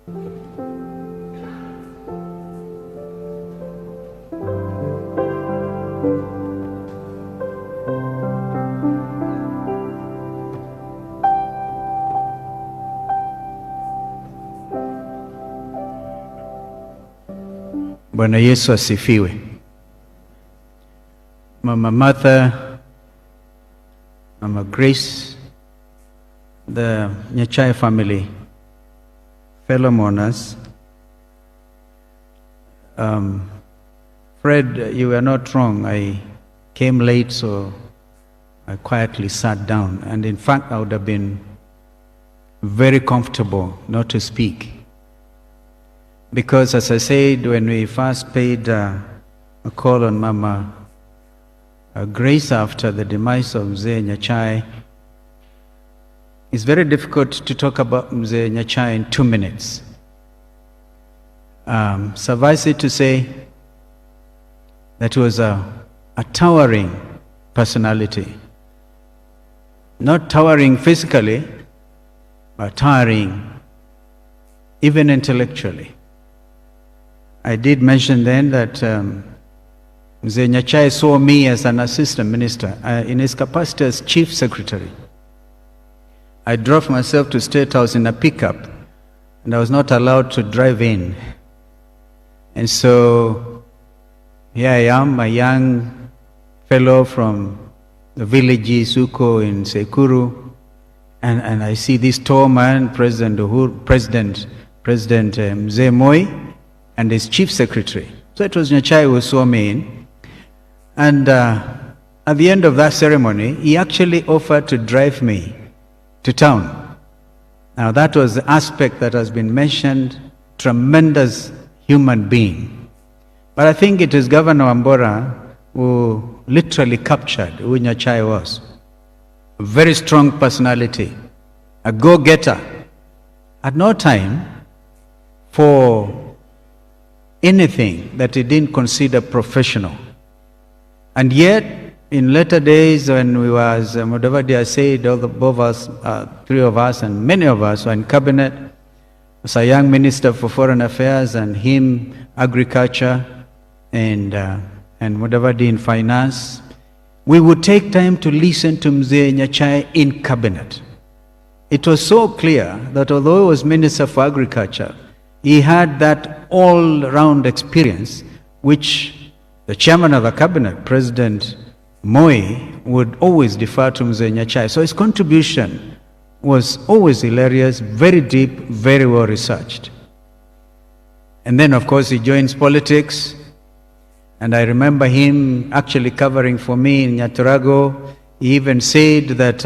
Bwana Yesu asifiwe. Mama Martha, Mama Grace, the Nyachae family, fellow mourners. Fred, you were not wrong. I came late, so I quietly sat down. And in fact, I would have been very comfortable not to speak. Because as I said, when we first paid a call on Mama Grace after the demise of Mzee Nyachae, it's very difficult to talk about Mzee Nyachae in 2 minutes. Suffice it to say that he was a towering personality. Not towering physically, but towering even intellectually. I did mention then that Mzee Nyachae saw me as an assistant minister in his capacity as chief secretary. I drove myself to State House in a pickup, and I was not allowed to drive in. And so here I am, a young fellow from the village Suko in Sekuru, and I see this tall man, President Mzee Moi, and his chief secretary. So it was Nyachae who saw me in. And at the end of that ceremony, he actually offered to drive me to town. Now that was the aspect that has been mentioned, tremendous human being. But I think it is Governor Wambora who literally captured who Nyachae was. A very strong personality, a go-getter. At no time for anything that he didn't consider professional. And yet, in later days when we were, as Mudavadi said, all the both of us, 3 of us and many of us were in cabinet, as a young minister for foreign affairs and him agriculture and Mudavadi in finance, we would take time to listen to Mzee Nyachae in cabinet. It was so clear that although he was minister for agriculture, he had that all-round experience which the chairman of the cabinet, President Moi, would always defer to Mzee Nyachae. So his contribution was always hilarious, very deep, very well researched. And then, of course, he joins politics. And I remember him actually covering for me in Nyaturago. He even said that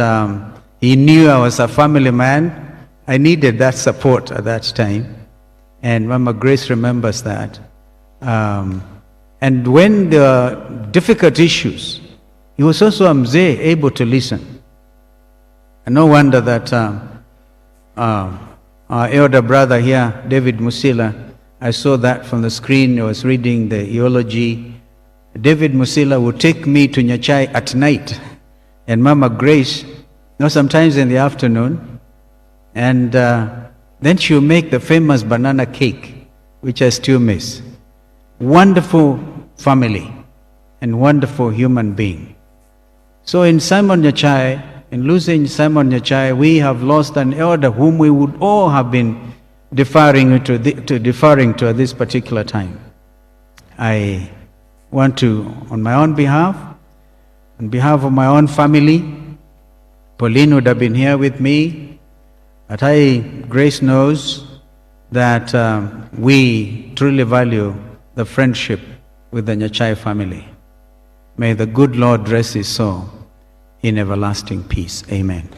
he knew I was a family man. I needed that support at that time. And Mama Grace remembers that. And when there were difficult issues, he was also Mzee able to listen. And no wonder that our elder brother here, David Musila, I saw that from the screen. I was reading the eulogy. David Musila would take me to Nyachae at night, and Mama Grace, sometimes in the afternoon, and then she would make the famous banana cake, which I still miss. Wonderful family and wonderful human being. So in Simon Nyachae, in losing Simon Nyachae, we have lost an elder whom we would all have been deferring to at this particular time. I want to, on my own behalf, on behalf of my own family, Pauline would have been here with me, but Grace knows that we truly value the friendship with the Nyachae family. May the good Lord rest his soul in everlasting peace. Amen.